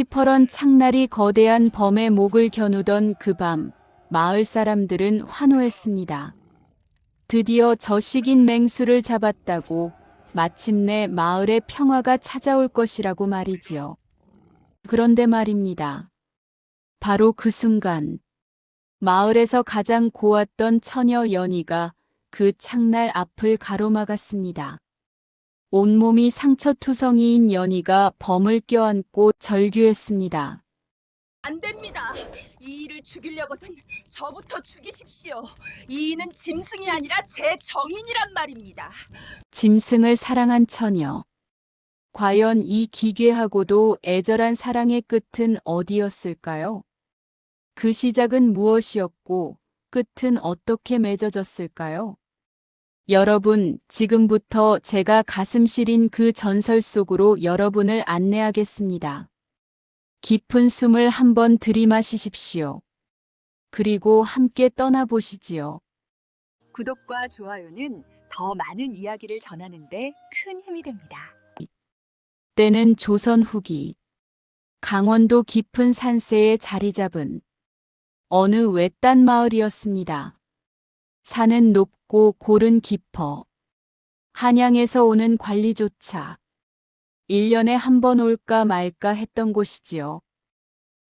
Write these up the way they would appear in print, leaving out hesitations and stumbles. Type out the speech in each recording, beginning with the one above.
시퍼런 창날이 거대한 범의 목을 겨누던 그 밤, 마을 사람들은 환호했습니다. 드디어 저식인 맹수를 잡았다고, 마침내 마을에 평화가 찾아올 것이라고 말이지요. 그런데 말입니다. 바로 그 순간, 마을에서 가장 고왔던 처녀 연희가 그 창날 앞을 가로막았습니다. 온몸이 상처투성이인 연희가 범을 껴안고 절규했습니다. 안 됩니다. 이 이를 죽이려거든 저부터 죽이십시오. 이 이는 짐승이 아니라 제 정인이란 말입니다. 짐승을 사랑한 처녀. 과연 이 기괴하고도 애절한 사랑의 끝은 어디였을까요? 그 시작은 무엇이었고 끝은 어떻게 맺어졌을까요? 여러분, 지금부터 제가 가슴 시린 그 전설 속으로 여러분을 안내하겠습니다. 깊은 숨을 한번 들이마시십시오. 그리고 함께 떠나보시지요. 구독과 좋아요는 더 많은 이야기를 전하는데 큰 힘이 됩니다. 때는 조선 후기. 강원도 깊은 산세에 자리 잡은 어느 외딴 마을이었습니다. 산은 높고 골은 깊어 한양에서 오는 관리조차 1년에 한 번 올까 말까 했던 곳이지요.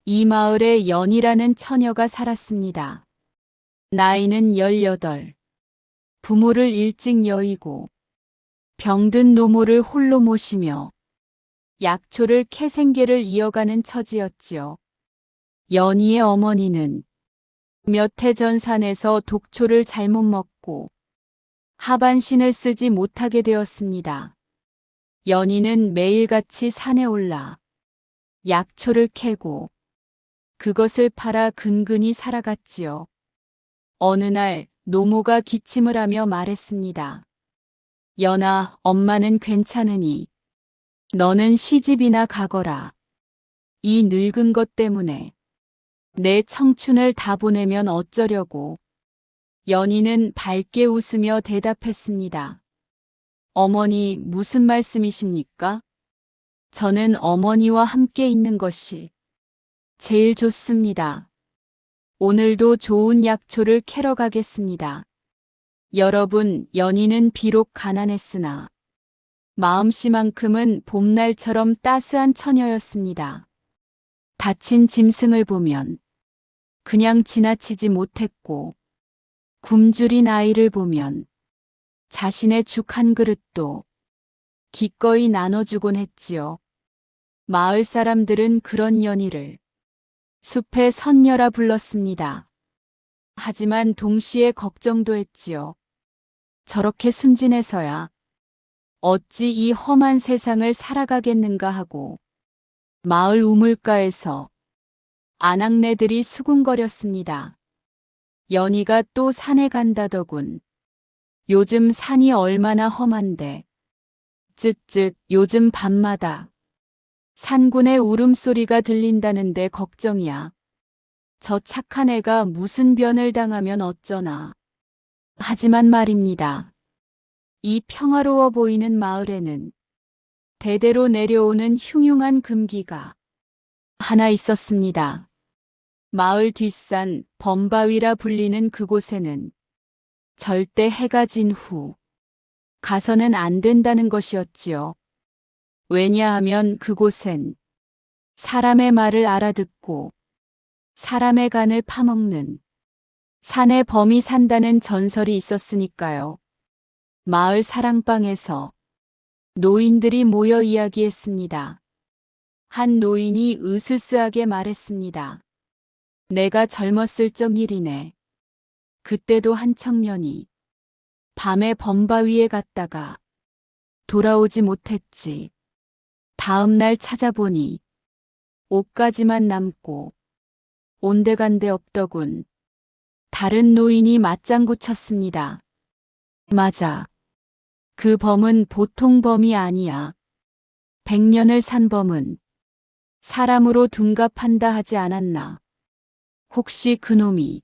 이 마을에 연희라는 처녀가 살았습니다. 나이는 18. 부모를 일찍 여의고 병든 노모를 홀로 모시며 약초를 캐 생계를 이어가는 처지였지요. 연희의 어머니는 몇 해 전 산에서 독초를 잘못 먹고 하반신을 쓰지 못하게 되었습니다. 연희는 매일같이 산에 올라 약초를 캐고 그것을 팔아 근근히 살아갔지요. 어느 날 노모가 기침을 하며 말했습니다. 연아, 엄마는 괜찮으니 너는 시집이나 가거라. 이 늙은 것 때문에 내 청춘을 다 보내면 어쩌려고. 연희는 밝게 웃으며 대답했습니다. 어머니, 무슨 말씀이십니까? 저는 어머니와 함께 있는 것이 제일 좋습니다. 오늘도 좋은 약초를 캐러 가겠습니다. 여러분, 연희는 비록 가난했으나 마음씨만큼은 봄날처럼 따스한 처녀였습니다. 다친 짐승을 보면 그냥 지나치지 못했고, 굶주린 아이를 보면 자신의 죽 한 그릇도 기꺼이 나눠주곤 했지요. 마을 사람들은 그런 연희를 숲의 선녀라 불렀습니다. 하지만 동시에 걱정도 했지요. 저렇게 순진해서야 어찌 이 험한 세상을 살아가겠는가 하고 마을 우물가에서 아낙네들이 수군거렸습니다. 연희가 또 산에 간다더군. 요즘 산이 얼마나 험한데. 쯧쯧 요즘 밤마다 산군의 울음소리가 들린다는데 걱정이야. 저 착한 애가 무슨 변을 당하면 어쩌나. 하지만 말입니다. 이 평화로워 보이는 마을에는 대대로 내려오는 흉흉한 금기가 하나 있었습니다. 마을 뒷산 범바위라 불리는 그곳에는 절대 해가 진 후 가서는 안 된다는 것이었지요. 왜냐하면 그곳엔 사람의 말을 알아듣고 사람의 간을 파먹는 산의 범이 산다는 전설이 있었으니까요. 마을 사랑방에서 노인들이 모여 이야기했습니다. 한 노인이 으스스하게 말했습니다. 내가 젊었을 적일이네. 그때도 한 청년이 밤에 범바위에 갔다가 돌아오지 못했지. 다음 날 찾아보니 옷가지만 남고 온데간데 없더군. 다른 노인이 맞장구 쳤습니다. 맞아. 그 범은 보통 범이 아니야. 100년을 산 범은 사람으로 둔갑한다 하지 않았나. 혹시 그놈이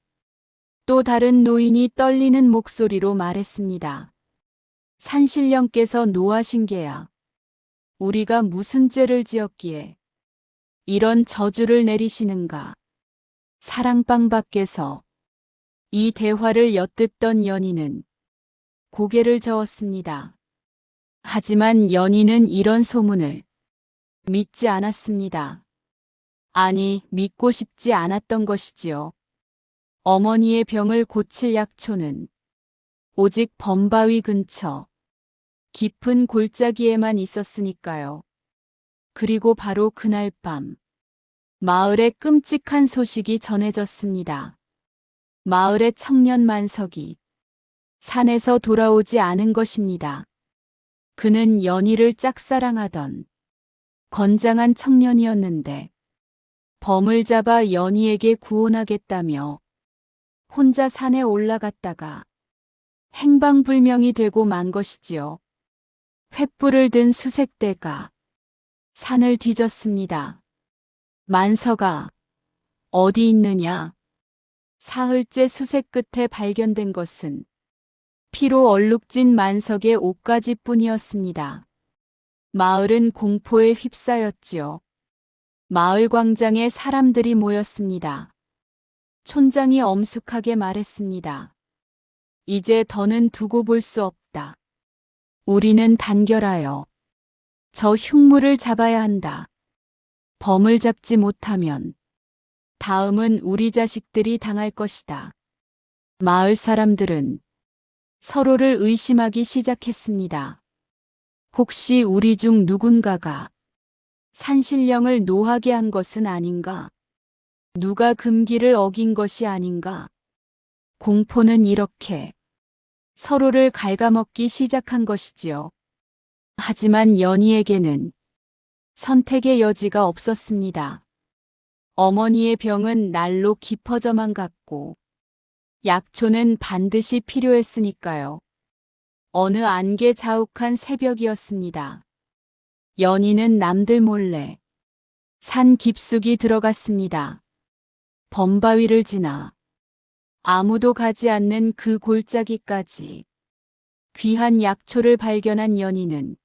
또 다른 노인이 떨리는 목소리로 말했습니다. 산신령께서 노하신 게야. 우리가 무슨 죄를 지었기에 이런 저주를 내리시는가? 사랑방 밖에서 이 대화를 엿듣던 연희는 고개를 저었습니다. 하지만 연희는 이런 소문을 믿지 않았습니다. 아니, 믿고 싶지 않았던 것이지요. 어머니의 병을 고칠 약초는 오직 범바위 근처 깊은 골짜기에만 있었으니까요. 그리고 바로 그날 밤 마을에 끔찍한 소식이 전해졌습니다. 마을의 청년 만석이 산에서 돌아오지 않은 것입니다. 그는 연희를 짝사랑하던 건장한 청년이었는데 범을 잡아 연희에게 구원하겠다며 혼자 산에 올라갔다가 행방불명이 되고 만 것이지요. 횃불을 든 수색대가 산을 뒤졌습니다. 만석아, 어디 있느냐? 사흘째 수색 끝에 발견된 것은 피로 얼룩진 만석의 옷가지뿐이었습니다. 마을은 공포에 휩싸였지요. 마을 광장에 사람들이 모였습니다. 촌장이 엄숙하게 말했습니다. 이제 더는 두고 볼 수 없다. 우리는 단결하여 저 흉물을 잡아야 한다. 범을 잡지 못하면 다음은 우리 자식들이 당할 것이다. 마을 사람들은 서로를 의심하기 시작했습니다. 혹시 우리 중 누군가가 산신령을 노하게 한 것은 아닌가? 누가 금기를 어긴 것이 아닌가? 공포는 이렇게 서로를 갉아먹기 시작한 것이지요. 하지만 연희에게는 선택의 여지가 없었습니다. 어머니의 병은 날로 깊어져만 갔고 약초는 반드시 필요했으니까요. 어느 안개 자욱한 새벽이었습니다. 연희는 남들 몰래 산 깊숙이 들어갔습니다. 범바위를 지나 아무도 가지 않는 그 골짜기까지 귀한 약초를 발견한 연희는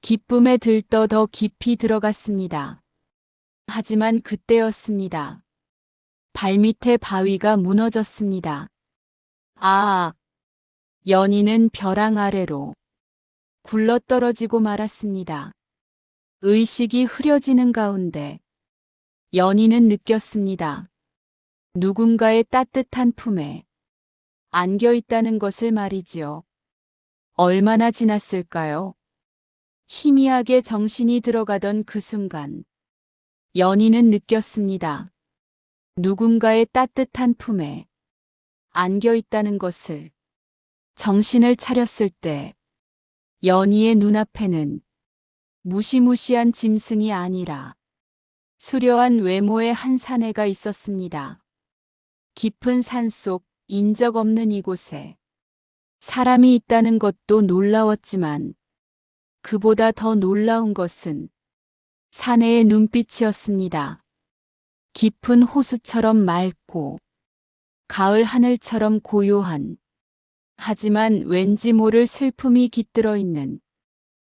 기쁨에 들떠 더 깊이 들어갔습니다. 하지만 그때였습니다. 발밑에 바위가 무너졌습니다. 아! 연희는 벼랑 아래로 굴러떨어지고 말았습니다. 의식이 흐려지는 가운데 연희는 느꼈습니다. 누군가의 따뜻한 품에 안겨 있다는 것을 말이지요. 얼마나 지났을까요? 희미하게 정신이 들어가던 그 순간 연희는 느꼈습니다. 누군가의 따뜻한 품에 안겨 있다는 것을. 정신을 차렸을 때 연희의 눈앞에는 무시무시한 짐승이 아니라 수려한 외모의 한 사내가 있었습니다. 깊은 산속 인적 없는 이곳에 사람이 있다는 것도 놀라웠지만 그보다 더 놀라운 것은 사내의 눈빛이었습니다. 깊은 호수처럼 맑고 가을 하늘처럼 고요한, 하지만 왠지 모를 슬픔이 깃들어 있는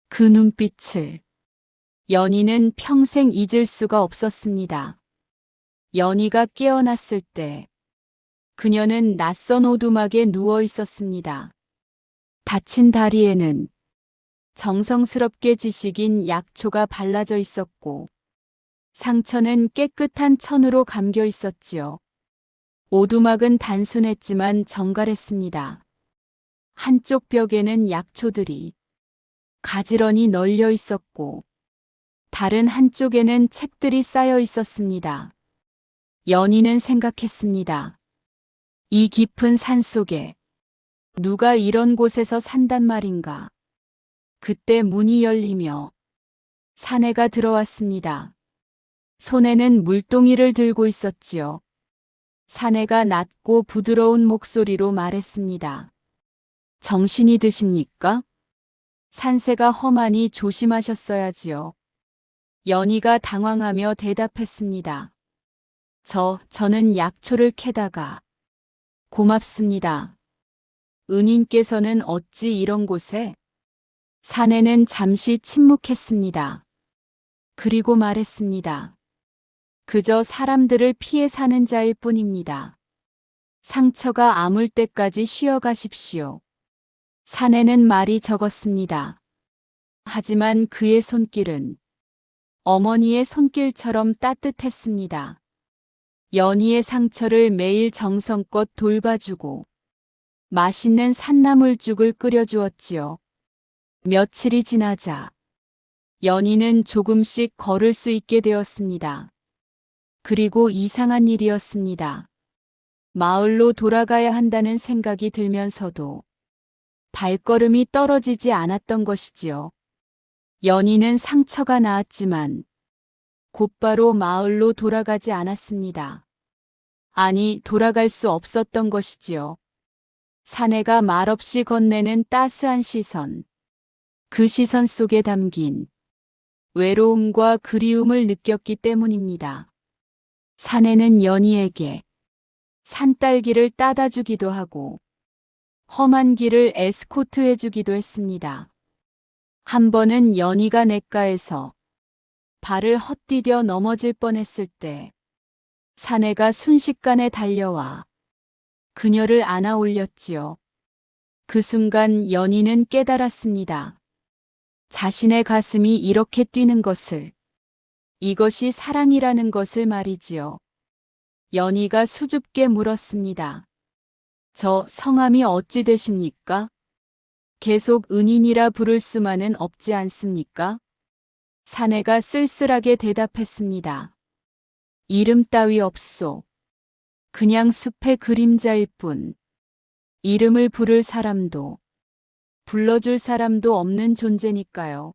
그 눈빛을 연희는 평생 잊을 수가 없었습니다. 연희가 깨어났을 때 그녀는 낯선 오두막에 누워 있었습니다. 다친 다리에는 정성스럽게 지식인 약초가 발라져 있었고 상처는 깨끗한 천으로 감겨 있었지요. 오두막은 단순했지만 정갈했습니다. 한쪽 벽에는 약초들이 가지런히 널려 있었고 다른 한쪽에는 책들이 쌓여 있었습니다. 연희는 생각했습니다. 이 깊은 산 속에 누가 이런 곳에서 산단 말인가. 그때 문이 열리며 사내가 들어왔습니다. 손에는 물동이를 들고 있었지요. 사내가 낮고 부드러운 목소리로 말했습니다. 정신이 드십니까? 산새가 험하니 조심하셨어야지요. 연희가 당황하며 대답했습니다. 저는 약초를 캐다가. 고맙습니다. 은인께서는 어찌 이런 곳에? 사내는 잠시 침묵했습니다. 그리고 말했습니다. 그저 사람들을 피해 사는 자일 뿐입니다. 상처가 아물 때까지 쉬어가십시오. 사내는 말이 적었습니다. 하지만 그의 손길은 어머니의 손길처럼 따뜻했습니다. 연희의 상처를 매일 정성껏 돌봐주고 맛있는 산나물죽을 끓여주었지요. 며칠이 지나자 연희는 조금씩 걸을 수 있게 되었습니다. 그리고 이상한 일이었습니다. 마을로 돌아가야 한다는 생각이 들면서도 발걸음이 떨어지지 않았던 것이지요. 연희는 상처가 나았지만 곧바로 마을로 돌아가지 않았습니다. 아니, 돌아갈 수 없었던 것이지요. 사내가 말없이 건네는 따스한 시선, 그 시선 속에 담긴 외로움과 그리움을 느꼈기 때문입니다. 사내는 연희에게 산딸기를 따다 주기도 하고 험한 길을 에스코트해 주기도 했습니다. 한 번은 연희가 냇가에서 발을 헛디뎌 넘어질 뻔했을 때 사내가 순식간에 달려와 그녀를 안아 올렸지요. 그 순간 연희는 깨달았습니다. 자신의 가슴이 이렇게 뛰는 것을, 이것이 사랑이라는 것을 말이지요. 연희가 수줍게 물었습니다. 저 성함이 어찌 되십니까? 계속 은인이라 부를 수만은 없지 않습니까? 사내가 쓸쓸하게 대답했습니다. 이름 따위 없소. 그냥 숲의 그림자일 뿐. 이름을 부를 사람도 불러줄 사람도 없는 존재니까요.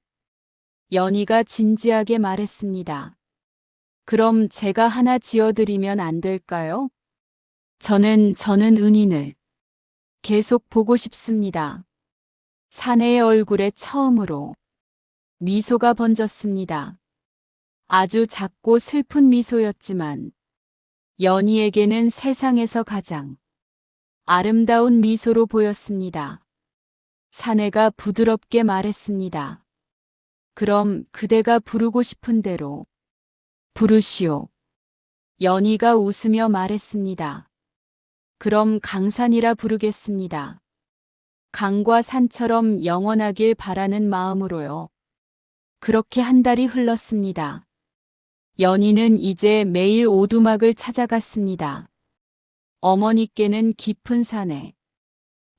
연희가 진지하게 말했습니다. 그럼 제가 하나 지어드리면 안 될까요? 저는 은인을 계속 보고 싶습니다. 사내의 얼굴에 처음으로 미소가 번졌습니다. 아주 작고 슬픈 미소였지만 연희에게는 세상에서 가장 아름다운 미소로 보였습니다. 사내가 부드럽게 말했습니다. 그럼 그대가 부르고 싶은 대로 부르시오. 연희가 웃으며 말했습니다. 그럼 강산이라 부르겠습니다. 강과 산처럼 영원하길 바라는 마음으로요. 그렇게 한 달이 흘렀습니다. 연희는 이제 매일 오두막을 찾아갔습니다. 어머니께는 깊은 산에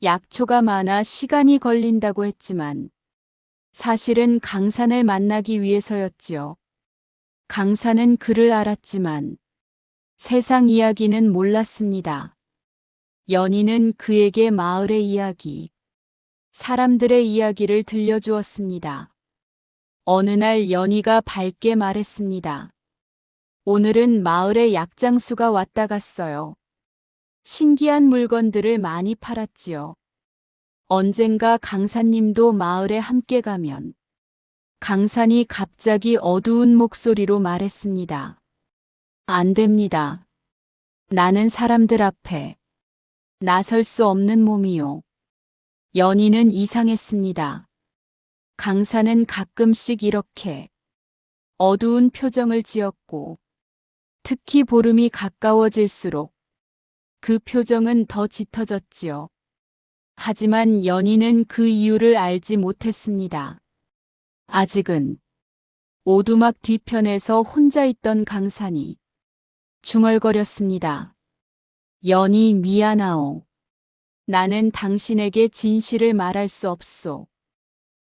약초가 많아 시간이 걸린다고 했지만 사실은 강산을 만나기 위해서였지요. 강산은 그를 알았지만 세상 이야기는 몰랐습니다. 연희는 그에게 마을의 이야기, 사람들의 이야기를 들려주었습니다. 어느 날 연희가 밝게 말했습니다. 오늘은 마을에 약장수가 왔다 갔어요. 신기한 물건들을 많이 팔았지요. 언젠가 강사님도 마을에 함께 가면 강산이 갑자기 어두운 목소리로 말했습니다. 안 됩니다. 나는 사람들 앞에 나설 수 없는 몸이요. 연희는 이상했습니다. 강사는 가끔씩 이렇게 어두운 표정을 지었고 특히 보름이 가까워질수록 그 표정은 더 짙어졌지요. 하지만 연희는 그 이유를 알지 못했습니다. 아직은 오두막 뒤편에서 혼자 있던 강산이 중얼거렸습니다. 연희 미안하오. 나는 당신에게 진실을 말할 수 없소.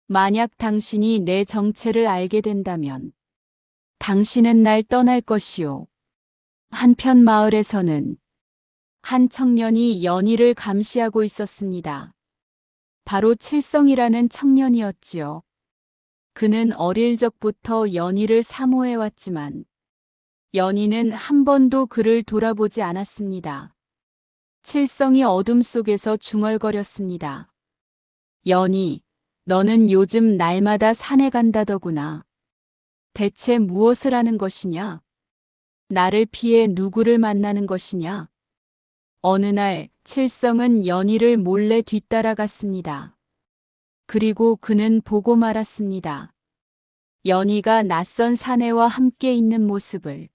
만약 당신이 내 정체를 알게 된다면 당신은 날 떠날 것이오. 한편 마을에서는 한 청년이 연희를 감시하고 있었습니다. 바로 칠성이라는 청년이었지요. 그는 어릴 적부터 연희를 사모해왔지만 연희는 한 번도 그를 돌아보지 않았습니다. 칠성이 어둠 속에서 중얼거렸습니다. 연희, 너는 요즘 날마다 산에 간다더구나. 대체 무엇을 하는 것이냐? 나를 피해 누구를 만나는 것이냐? 어느 날 칠성은 연희를 몰래 뒤따라갔습니다. 그리고 그는 보고 말았습니다. 연희가 낯선 사내와 함께 있는 모습을.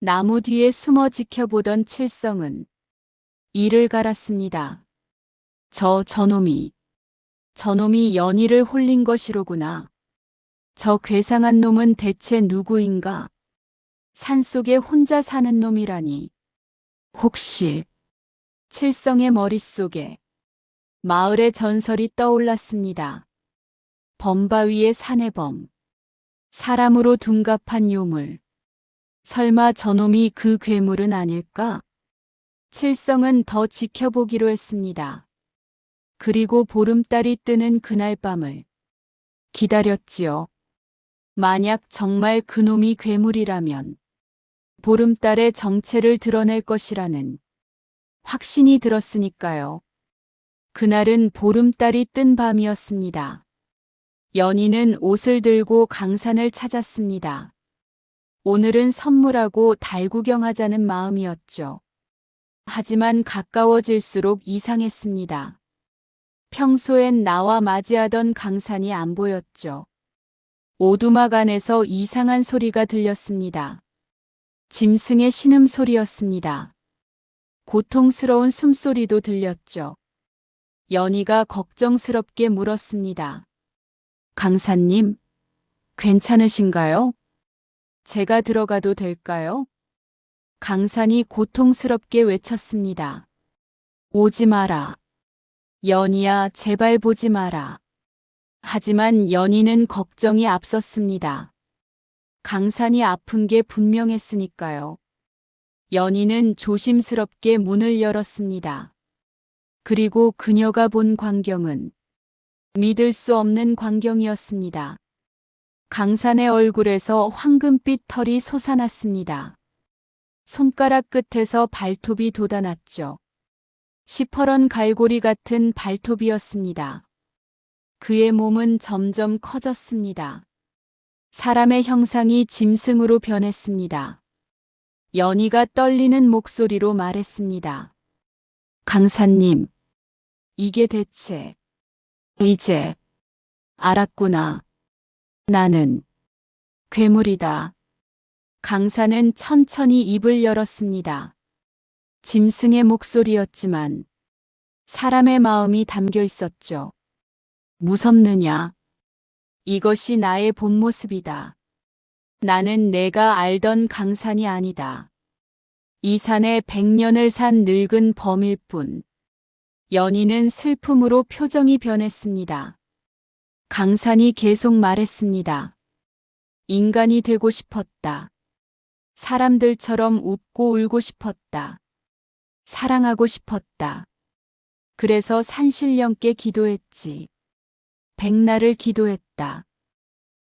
나무 뒤에 숨어 지켜보던 칠성은 이를 갈았습니다. 저놈이 연희를 홀린 것이로구나. 저 괴상한 놈은 대체 누구인가? 산속에 혼자 사는 놈이라니. 혹시 칠성의 머릿속에 마을의 전설이 떠올랐습니다. 범바위의 사내범, 사람으로 둔갑한 요물. 설마 저놈이 그 괴물은 아닐까? 칠성은 더 지켜보기로 했습니다. 그리고 보름달이 뜨는 그날 밤을 기다렸지요. 만약 정말 그놈이 괴물이라면 보름달의 정체를 드러낼 것이라는 확신이 들었으니까요. 그날은 보름달이 뜬 밤이었습니다. 연희는 옷을 들고 강산을 찾았습니다. 오늘은 선물하고 달 구경하자는 마음이었죠. 하지만 가까워질수록 이상했습니다. 평소엔 나와 맞이하던 강산이 안 보였죠. 오두막 안에서 이상한 소리가 들렸습니다. 짐승의 신음소리였습니다. 고통스러운 숨소리도 들렸죠. 연희가 걱정스럽게 물었습니다. 강사님, 괜찮으신가요? 제가 들어가도 될까요? 강산이 고통스럽게 외쳤습니다. 오지 마라. 연희야, 제발 보지 마라. 하지만 연희는 걱정이 앞섰습니다. 강산이 아픈 게 분명했으니까요. 연희는 조심스럽게 문을 열었습니다. 그리고 그녀가 본 광경은 믿을 수 없는 광경이었습니다. 강산의 얼굴에서 황금빛 털이 솟아났습니다. 손가락 끝에서 발톱이 돋아났죠. 시퍼런 갈고리 같은 발톱이었습니다. 그의 몸은 점점 커졌습니다. 사람의 형상이 짐승으로 변했습니다. 연희가 떨리는 목소리로 말했습니다. 강사님, 이게 대체 이제 알았구나. 나는 괴물이다. 강사는 천천히 입을 열었습니다. 짐승의 목소리였지만 사람의 마음이 담겨 있었죠. 무섭느냐? 이것이 나의 본 모습이다. 나는 내가 알던 강산이 아니다. 이 산에 100년을 산 늙은 범일 뿐. 연희는 슬픔으로 표정이 변했습니다. 강산이 계속 말했습니다. 인간이 되고 싶었다. 사람들처럼 웃고 울고 싶었다. 사랑하고 싶었다. 그래서 산신령께 기도했지. 백날을 기도했다.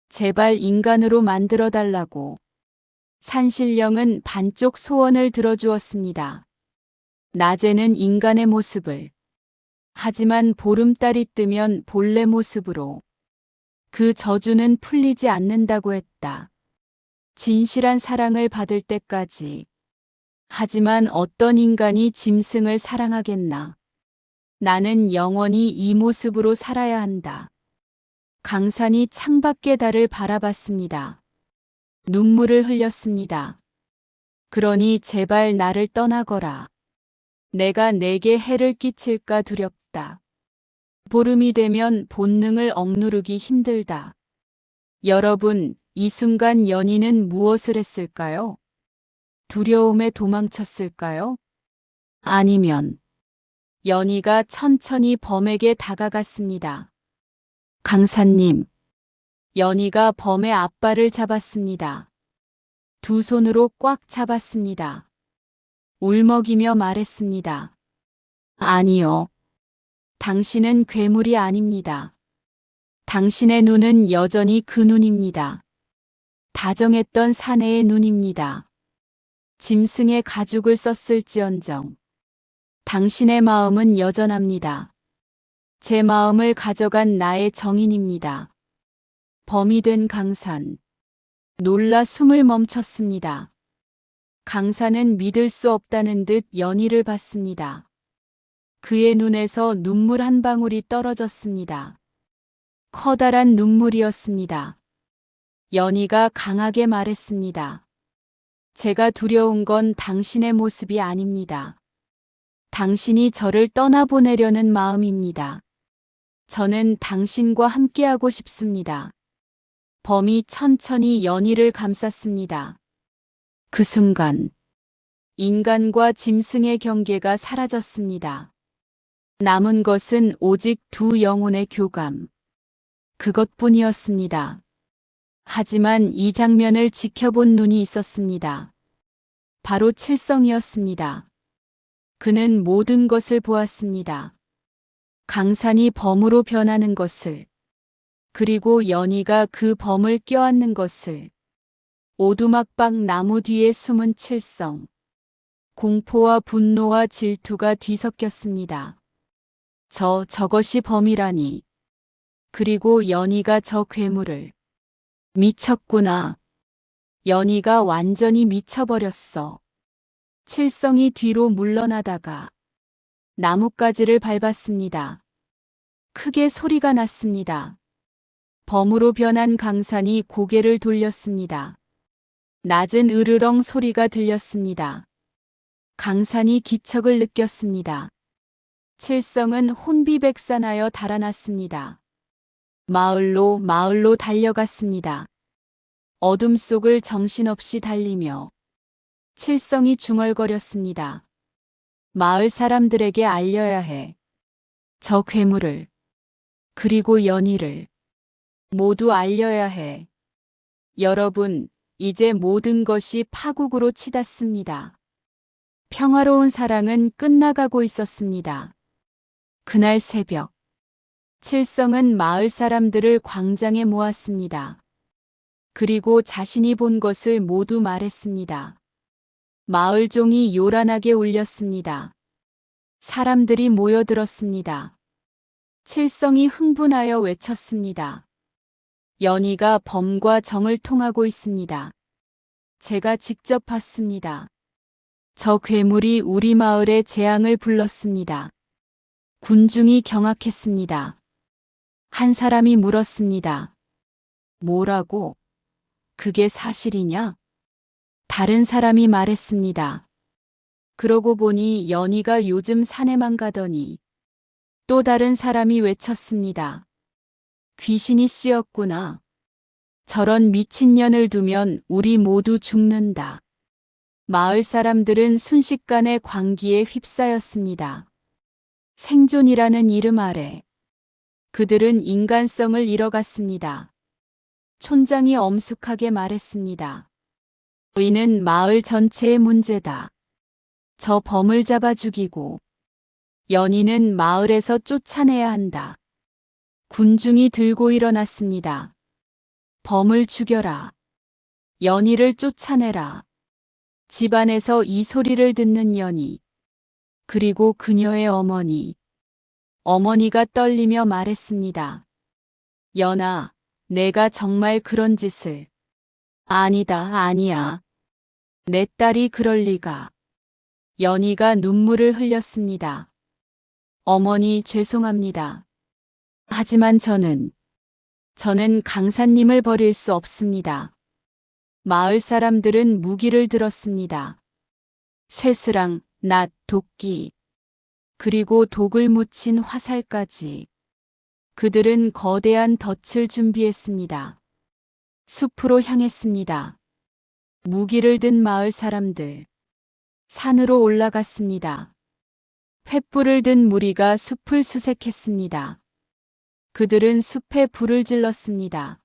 제발 인간으로 만들어 달라고. 산신령은 반쪽 소원을 들어주었습니다. 낮에는 인간의 모습을, 하지만 보름달이 뜨면 본래 모습으로. 그 저주는 풀리지 않는다고 했다. 진실한 사랑을 받을 때까지. 하지만 어떤 인간이 짐승을 사랑하겠나. 나는 영원히 이 모습으로 살아야 한다. 강산이 창밖의 달을 바라봤습니다. 눈물을 흘렸습니다. 그러니 제발 나를 떠나거라. 내가 내게 해를 끼칠까 두렵다. 보름이 되면 본능을 억누르기 힘들다. 여러분, 이 순간 연희는 무엇을 했을까요? 두려움에 도망쳤을까요? 아니면 연희가 천천히 범에게 다가갔습니다. 강사님, 연희가 범의 앞발을 잡았습니다. 두 손으로 꽉 잡았습니다. 울먹이며 말했습니다. 아니요. 당신은 괴물이 아닙니다. 당신의 눈은 여전히 그 눈입니다. 다정했던 사내의 눈입니다. 짐승의 가죽을 썼을지언정 당신의 마음은 여전합니다. 제 마음을 가져간 나의 정인입니다. 범이 된 강산. 놀라 숨을 멈췄습니다. 강산은 믿을 수 없다는 듯 연희를 봤습니다. 그의 눈에서 눈물 한 방울이 떨어졌습니다. 커다란 눈물이었습니다. 연희가 강하게 말했습니다. 제가 두려운 건 당신의 모습이 아닙니다. 당신이 저를 떠나보내려는 마음입니다. 저는 당신과 함께하고 싶습니다. 범이 천천히 연희를 감쌌습니다. 그 순간 인간과 짐승의 경계가 사라졌습니다. 남은 것은 오직 두 영혼의 교감. 그것뿐이었습니다. 하지만 이 장면을 지켜본 눈이 있었습니다. 바로 칠성이었습니다. 그는 모든 것을 보았습니다. 강산이 범으로 변하는 것을, 그리고 연희가 그 범을 껴안는 것을, 오두막박 나무 뒤에 숨은 칠성. 공포와 분노와 질투가 뒤섞였습니다. 저것이 범이라니. 그리고 연희가 저 괴물을. 미쳤구나. 연희가 완전히 미쳐버렸어. 칠성이 뒤로 물러나다가 나뭇가지를 밟았습니다. 크게 소리가 났습니다. 범으로 변한 강산이 고개를 돌렸습니다. 낮은 으르렁 소리가 들렸습니다. 강산이 기척을 느꼈습니다. 칠성은 혼비백산하여 달아났습니다. 마을로 달려갔습니다. 어둠 속을 정신없이 달리며 칠성이 중얼거렸습니다. 마을 사람들에게 알려야 해. 저 괴물을, 그리고 연희를 모두 알려야 해. 여러분, 이제 모든 것이 파국으로 치닫습니다. 평화로운 사랑은 끝나가고 있었습니다. 그날 새벽, 칠성은 마을 사람들을 광장에 모았습니다. 그리고 자신이 본 것을 모두 말했습니다. 마을 종이 요란하게 울렸습니다. 사람들이 모여들었습니다. 칠성이 흥분하여 외쳤습니다. 연희가 범과 정을 통하고 있습니다. 제가 직접 봤습니다. 저 괴물이 우리 마을에 재앙을 불렀습니다. 군중이 경악했습니다. 한 사람이 물었습니다. 뭐라고? 그게 사실이냐? 다른 사람이 말했습니다. 그러고 보니 연희가 요즘 산에만 가더니. 또 다른 사람이 외쳤습니다. 귀신이 씌었구나. 저런 미친년을 두면 우리 모두 죽는다. 마을 사람들은 순식간에 광기에 휩싸였습니다. 생존이라는 이름 아래 그들은 인간성을 잃어갔습니다. 촌장이 엄숙하게 말했습니다. 이는 마을 전체의 문제다. 저 범을 잡아 죽이고 연희는 마을에서 쫓아내야 한다. 군중이 들고 일어났습니다. 범을 죽여라. 연희를 쫓아내라. 집안에서 이 소리를 듣는 연희. 그리고 그녀의 어머니. 어머니가 떨리며 말했습니다. 연아, 내가 정말 그런 짓을. 아니야. 내 딸이 그럴 리가. 연희가 눈물을 흘렸습니다. 어머니 죄송합니다. 하지만 저는 강사님을 버릴 수 없습니다. 마을 사람들은 무기를 들었습니다. 쇠스랑, 낫, 도끼, 그리고 독을 묻힌 화살까지. 그들은 거대한 덫을 준비했습니다. 숲으로 향했습니다. 무기를 든 마을 사람들. 산으로 올라갔습니다. 횃불을 든 무리가 숲을 수색했습니다. 그들은 숲에 불을 질렀습니다.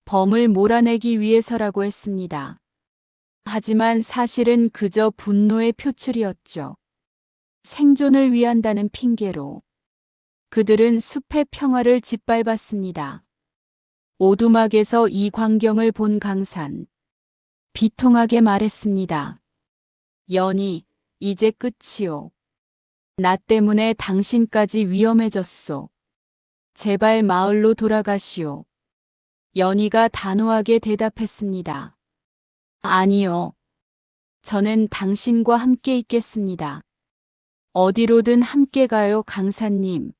범을 몰아내기 위해서라고 했습니다. 하지만 사실은 그저 분노의 표출이었죠. 생존을 위한다는 핑계로 그들은 숲의 평화를 짓밟았습니다. 오두막에서 이 광경을 본 강산. 비통하게 말했습니다. 연희, 이제 끝이오. 나 때문에 당신까지 위험해졌소. 제발 마을로 돌아가시오. 연희가 단호하게 대답했습니다. 아니요. 저는 당신과 함께 있겠습니다. 어디로든 함께 가요, 강사님.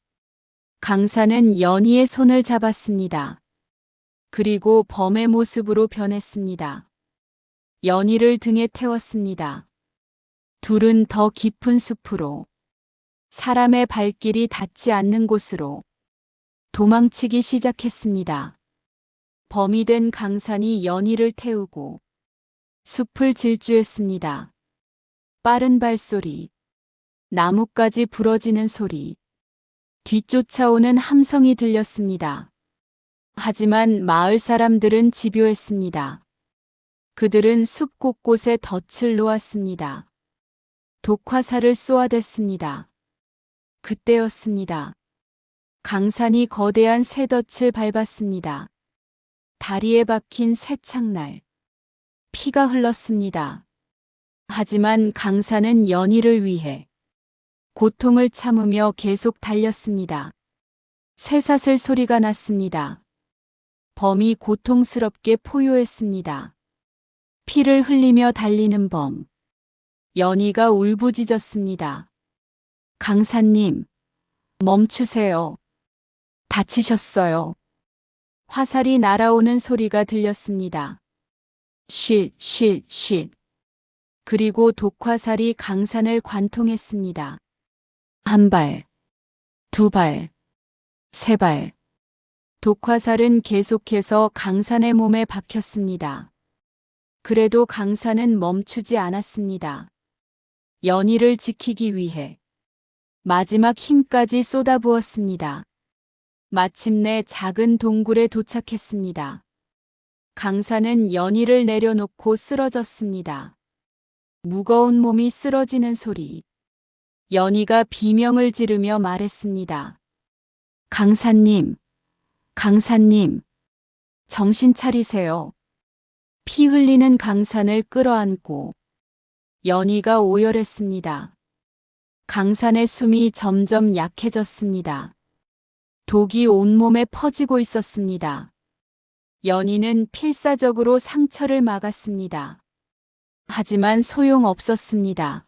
강사는 연희의 손을 잡았습니다. 그리고 범의 모습으로 변했습니다. 연희를 등에 태웠습니다. 둘은 더 깊은 숲으로, 사람의 발길이 닿지 않는 곳으로 도망치기 시작했습니다. 범이 된 강산이 연희를 태우고 숲을 질주했습니다. 빠른 발소리, 나뭇가지 부러지는 소리, 뒤쫓아오는 함성이 들렸습니다. 하지만 마을 사람들은 집요했습니다. 그들은 숲 곳곳에 덫을 놓았습니다. 독화살을 쏘아댔습니다. 그때였습니다. 강산이 거대한 쇠덫을 밟았습니다. 다리에 박힌 쇠창날, 피가 흘렀습니다. 하지만 강산은 연희를 위해 고통을 참으며 계속 달렸습니다. 쇠사슬 소리가 났습니다. 범이 고통스럽게 포효했습니다. 피를 흘리며 달리는 범. 연희가 울부짖었습니다. 강산님, 멈추세요. 다치셨어요. 화살이 날아오는 소리가 들렸습니다. 쉿, 쉿, 쉿. 그리고 독화살이 강산을 관통했습니다. 한 발, 두 발, 세 발. 독화살은 계속해서 강산의 몸에 박혔습니다. 그래도 강산은 멈추지 않았습니다. 연희를 지키기 위해 마지막 힘까지 쏟아부었습니다. 마침내 작은 동굴에 도착했습니다. 강산은 연희를 내려놓고 쓰러졌습니다. 무거운 몸이 쓰러지는 소리. 연희가 비명을 지르며 말했습니다. 강산님, 강산님, 정신 차리세요. 피 흘리는 강산을 끌어안고 연희가 오열했습니다. 강산의 숨이 점점 약해졌습니다. 독이 온몸에 퍼지고 있었습니다. 연희는 필사적으로 상처를 막았습니다. 하지만 소용없었습니다.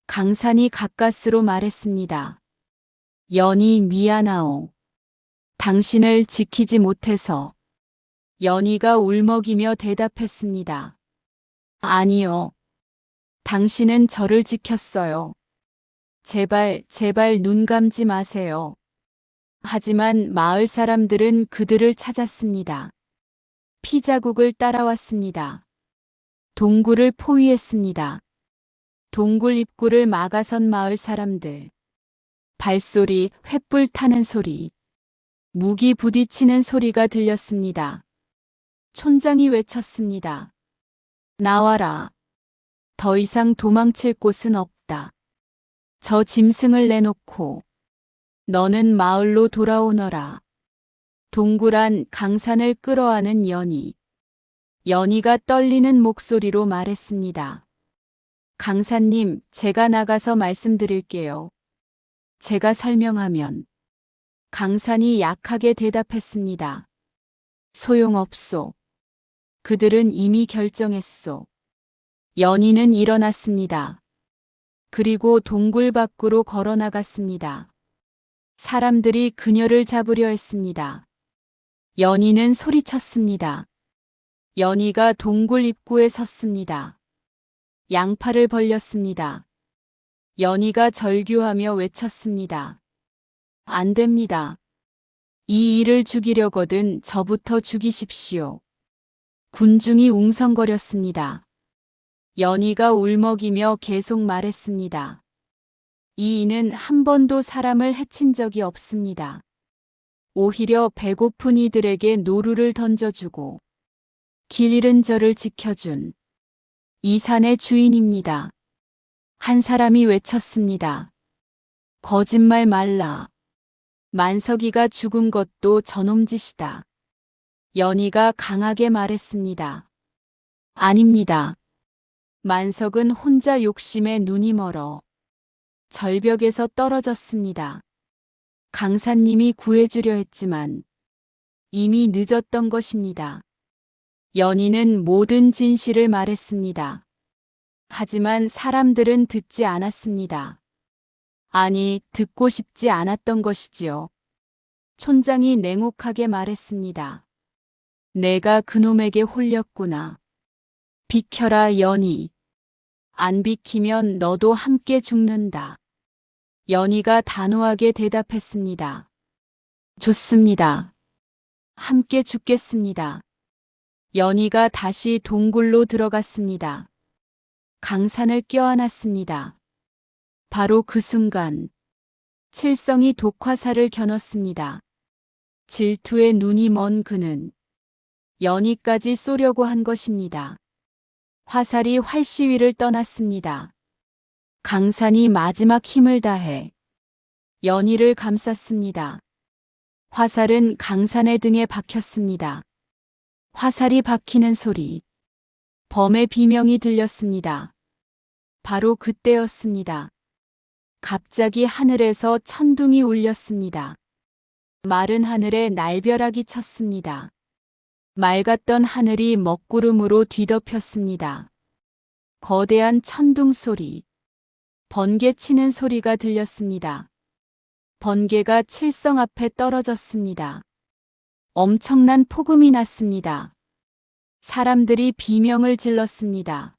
강산이 가까스로 말했습니다. 연희 미안하오. 당신을 지키지 못해서. 연희가 울먹이며 대답했습니다. 아니요. 당신은 저를 지켰어요. 제발, 제발 눈 감지 마세요. 하지만 마을 사람들은 그들을 찾았습니다. 피자국을 따라왔습니다. 동굴을 포위했습니다. 동굴 입구를 막아선 마을 사람들. 발소리, 횃불 타는 소리, 무기 부딪히는 소리가 들렸습니다. 촌장이 외쳤습니다. 나와라. 더 이상 도망칠 곳은 없다. 저 짐승을 내놓고 너는 마을로 돌아오너라. 동굴 안 강산을 끌어안은 연희. 연희가 떨리는 목소리로 말했습니다. 강산님, 제가 나가서 말씀드릴게요. 제가 설명하면. 강산이 약하게 대답했습니다. 소용없소. 그들은 이미 결정했소. 연희는 일어났습니다. 그리고 동굴 밖으로 걸어 나갔습니다. 사람들이 그녀를 잡으려 했습니다. 연희는 소리쳤습니다. 연희가 동굴 입구에 섰습니다. 양팔을 벌렸습니다. 연희가 절규하며 외쳤습니다. 안 됩니다. 이 일을 죽이려거든 저부터 죽이십시오. 군중이 웅성거렸습니다. 연희가 울먹이며 계속 말했습니다. 이 이는 한 번도 사람을 해친 적이 없습니다. 오히려 배고픈 이들에게 노루를 던져주고 길 잃은 저를 지켜준 이 산의 주인입니다. 한 사람이 외쳤습니다. 거짓말 말라. 만석이가 죽은 것도 저놈 짓이다. 연희가 강하게 말했습니다. 아닙니다. 만석은 혼자 욕심에 눈이 멀어 절벽에서 떨어졌습니다. 강사님이 구해주려 했지만 이미 늦었던 것입니다. 연희는 모든 진실을 말했습니다. 하지만 사람들은 듣지 않았습니다. 아니, 듣고 싶지 않았던 것이지요. 촌장이 냉혹하게 말했습니다. 내가 그놈에게 홀렸구나. 비켜라, 연희. 안 비키면 너도 함께 죽는다. 연희가 단호하게 대답했습니다. 좋습니다. 함께 죽겠습니다. 연희가 다시 동굴로 들어갔습니다. 강산을 껴안았습니다. 바로 그 순간 칠성이 독화살을 겨눴습니다. 질투에 눈이 먼 그는 연희까지 쏘려고 한 것입니다. 화살이 활시위를 떠났습니다. 강산이 마지막 힘을 다해 연희를 감쌌습니다. 화살은 강산의 등에 박혔습니다. 화살이 박히는 소리, 범의 비명이 들렸습니다. 바로 그때였습니다. 갑자기 하늘에서 천둥이 울렸습니다. 마른 하늘에 날벼락이 쳤습니다. 맑았던 하늘이 먹구름으로 뒤덮였습니다. 거대한 천둥 소리, 번개 치는 소리가 들렸습니다. 번개가 칠성 앞에 떨어졌습니다. 엄청난 폭음이 났습니다. 사람들이 비명을 질렀습니다.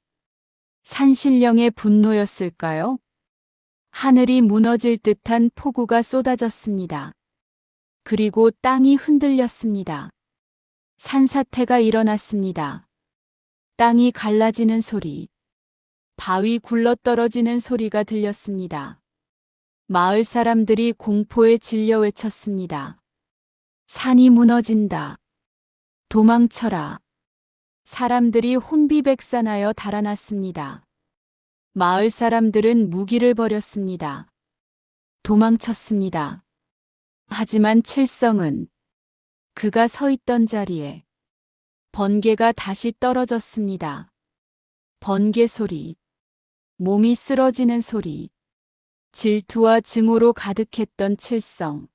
산신령의 분노였을까요? 하늘이 무너질 듯한 폭우가 쏟아졌습니다. 그리고 땅이 흔들렸습니다. 산사태가 일어났습니다. 땅이 갈라지는 소리, 바위 굴러떨어지는 소리가 들렸습니다. 마을 사람들이 공포에 질려 외쳤습니다. 산이 무너진다. 도망쳐라. 사람들이 혼비백산하여 달아났습니다. 마을 사람들은 무기를 버렸습니다. 도망쳤습니다. 하지만 칠성은 그가 서 있던 자리에 번개가 다시 떨어졌습니다. 번개 소리, 몸이 쓰러지는 소리, 질투와 증오로 가득했던 칠성.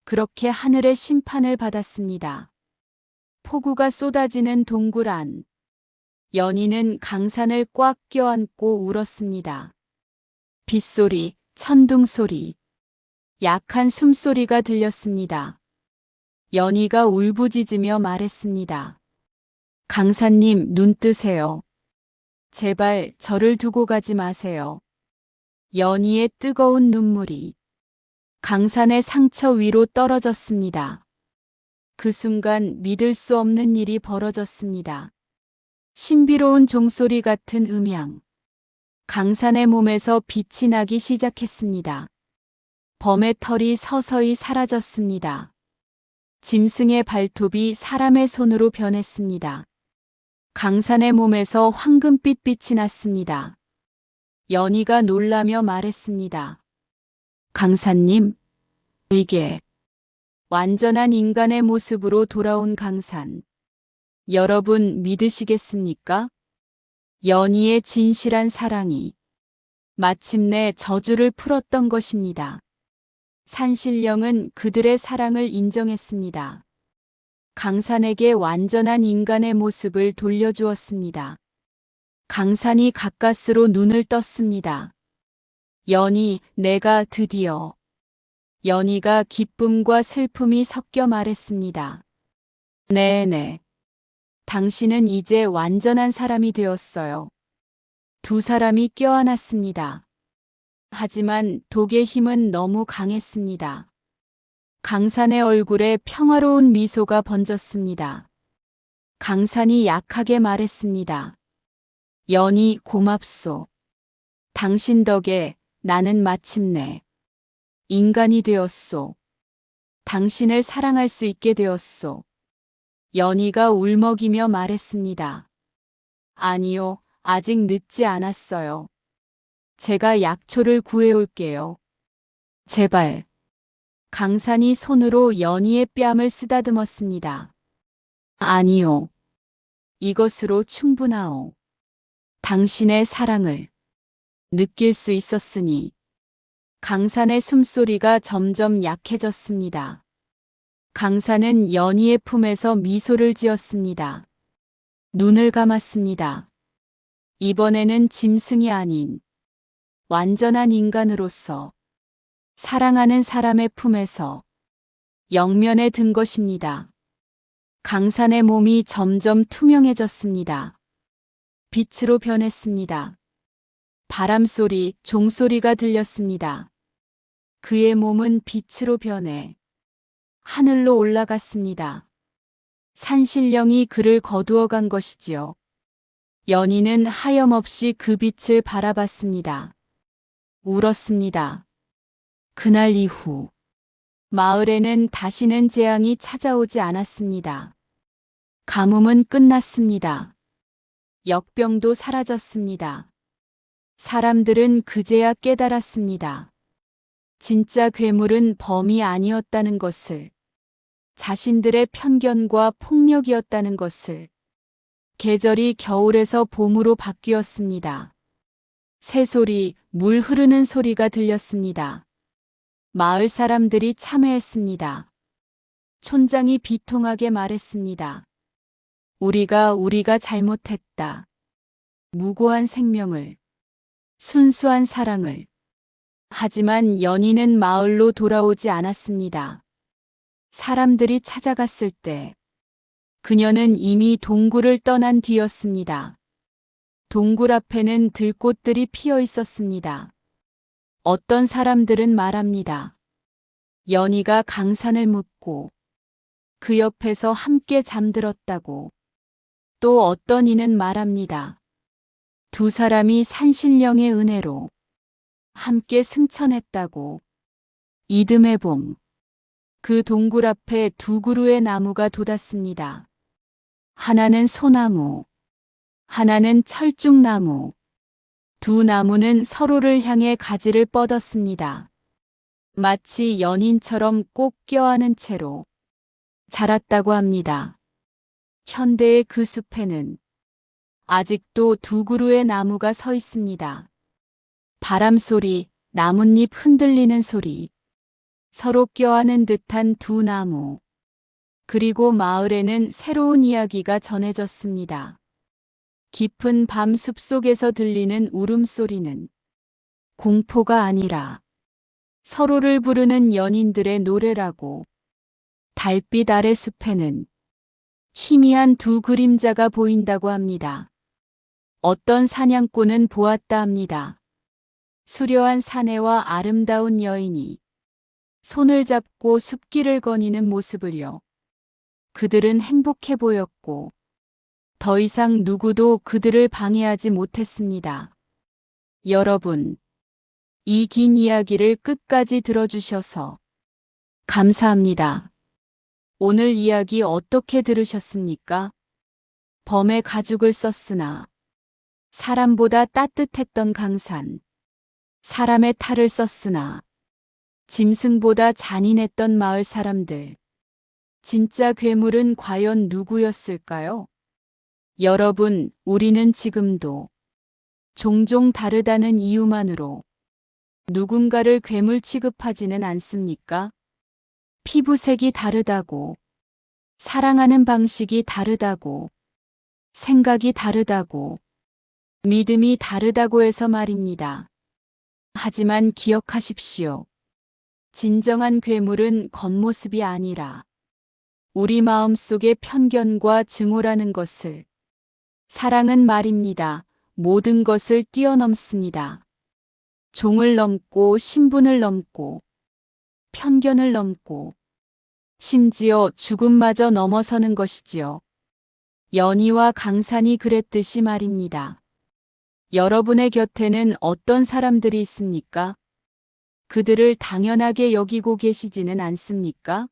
그렇게 하늘의 심판을 받았습니다. 폭우가 쏟아지는 동굴 안. 연희는 강산을 꽉 껴안고 울었습니다. 빗소리, 천둥소리, 약한 숨소리가 들렸습니다. 연희가 울부짖으며 말했습니다. 강사님, 눈 뜨세요. 제발 저를 두고 가지 마세요. 연희의 뜨거운 눈물이 강산의 상처 위로 떨어졌습니다. 그 순간 믿을 수 없는 일이 벌어졌습니다. 신비로운 종소리 같은 음향. 강산의 몸에서 빛이 나기 시작했습니다. 범의 털이 서서히 사라졌습니다. 짐승의 발톱이 사람의 손으로 변했습니다. 강산의 몸에서 황금빛 빛이 났습니다. 연희가 놀라며 말했습니다. 강산님, 이게 완전한 인간의 모습으로 돌아온 강산. 여러분 믿으시겠습니까? 연희의 진실한 사랑이 마침내 저주를 풀었던 것입니다. 산신령은 그들의 사랑을 인정했습니다. 강산에게 완전한 인간의 모습을 돌려주었습니다. 강산이 가까스로 눈을 떴습니다. 연희, 내가 드디어. 연희가 기쁨과 슬픔이 섞여 말했습니다. 네네. 당신은 이제 완전한 사람이 되었어요. 두 사람이 껴안았습니다. 하지만 독의 힘은 너무 강했습니다. 강산의 얼굴에 평화로운 미소가 번졌습니다. 강산이 약하게 말했습니다. 연희, 고맙소. 당신 덕에 나는 마침내 인간이 되었소. 당신을 사랑할 수 있게 되었소. 연희가 울먹이며 말했습니다. 아니요, 아직 늦지 않았어요. 제가 약초를 구해올게요. 제발. 강산이 손으로 연희의 뺨을 쓰다듬었습니다. 아니요. 이것으로 충분하오. 당신의 사랑을 느낄 수 있었으니. 강산의 숨소리가 점점 약해졌습니다. 강산은 연희의 품에서 미소를 지었습니다. 눈을 감았습니다. 이번에는 짐승이 아닌 완전한 인간으로서 사랑하는 사람의 품에서 영면에 든 것입니다. 강산의 몸이 점점 투명해졌습니다. 빛으로 변했습니다. 바람소리, 종소리가 들렸습니다. 그의 몸은 빛으로 변해 하늘로 올라갔습니다. 산신령이 그를 거두어 간 것이지요. 연희는 하염없이 그 빛을 바라봤습니다. 울었습니다. 그날 이후 마을에는 다시는 재앙이 찾아오지 않았습니다. 가뭄은 끝났습니다. 역병도 사라졌습니다. 사람들은 그제야 깨달았습니다. 진짜 괴물은 범이 아니었다는 것을, 자신들의 편견과 폭력이었다는 것을. 계절이 겨울에서 봄으로 바뀌었습니다. 새소리, 물 흐르는 소리가 들렸습니다. 마을 사람들이 참회했습니다. 촌장이 비통하게 말했습니다. 우리가 잘못했다. 무고한 생명을, 순수한 사랑을. 하지만 연희는 마을로 돌아오지 않았습니다. 사람들이 찾아갔을 때 그녀는 이미 동굴을 떠난 뒤였습니다. 동굴 앞에는 들꽃들이 피어 있었습니다. 어떤 사람들은 말합니다. 연희가 강산을 묻고 그 옆에서 함께 잠들었다고. 또 어떤 이는 말합니다. 두 사람이 산신령의 은혜로 함께 승천했다고. 이듬해 봄, 그 동굴 앞에 두 그루의 나무가 돋았습니다. 하나는 소나무, 하나는 철쭉나무. 두 나무는 서로를 향해 가지를 뻗었습니다. 마치 연인처럼 꼭 껴안은 채로 자랐다고 합니다. 현대의 그 숲에는 아직도 두 그루의 나무가 서 있습니다. 바람 소리, 나뭇잎 흔들리는 소리, 서로 껴안은 듯한 두 나무. 그리고 마을에는 새로운 이야기가 전해졌습니다. 깊은 밤 숲속에서 들리는 울음소리는 공포가 아니라 서로를 부르는 연인들의 노래라고. 달빛 아래 숲에는 희미한 두 그림자가 보인다고 합니다. 어떤 사냥꾼은 보았다 합니다. 수려한 사내와 아름다운 여인이 손을 잡고 숲길을 거니는 모습을요. 그들은 행복해 보였고 더 이상 누구도 그들을 방해하지 못했습니다. 여러분, 이 긴 이야기를 끝까지 들어주셔서 감사합니다. 오늘 이야기 어떻게 들으셨습니까? 범의 가죽을 썼으나 사람보다 따뜻했던 강산, 사람의 탈을 썼으나 짐승보다 잔인했던 마을 사람들. 진짜 괴물은 과연 누구였을까요? 여러분, 우리는 지금도 종종 다르다는 이유만으로 누군가를 괴물 취급하지는 않습니까? 피부색이 다르다고, 사랑하는 방식이 다르다고, 생각이 다르다고, 믿음이 다르다고 해서 말입니다. 하지만 기억하십시오. 진정한 괴물은 겉모습이 아니라 우리 마음 속의 편견과 증오라는 것을. 사랑은 말입니다. 모든 것을 뛰어넘습니다. 종을 넘고 신분을 넘고 편견을 넘고 심지어 죽음마저 넘어서는 것이지요. 연희와 강산이 그랬듯이 말입니다. 여러분의 곁에는 어떤 사람들이 있습니까? 그들을 당연하게 여기고 계시지는 않습니까?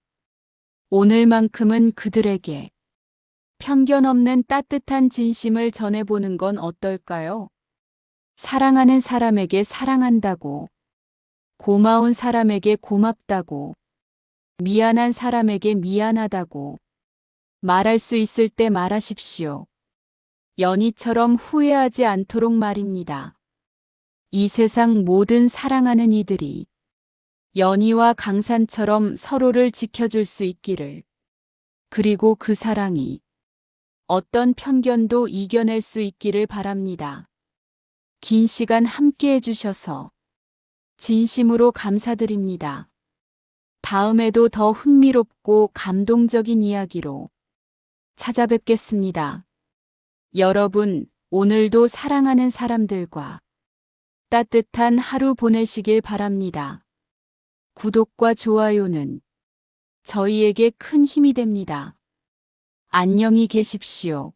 오늘만큼은 그들에게 편견 없는 따뜻한 진심을 전해보는 건 어떨까요? 사랑하는 사람에게 사랑한다고, 고마운 사람에게 고맙다고, 미안한 사람에게 미안하다고 말할 수 있을 때 말하십시오. 연희처럼 후회하지 않도록 말입니다. 이 세상 모든 사랑하는 이들이 연희와 강산처럼 서로를 지켜줄 수 있기를. 그리고 그 사랑이 어떤 편견도 이겨낼 수 있기를 바랍니다. 긴 시간 함께 해주셔서 진심으로 감사드립니다. 다음에도 더 흥미롭고 감동적인 이야기로 찾아뵙겠습니다. 여러분, 오늘도 사랑하는 사람들과 따뜻한 하루 보내시길 바랍니다. 구독과 좋아요는 저희에게 큰 힘이 됩니다. 안녕히 계십시오.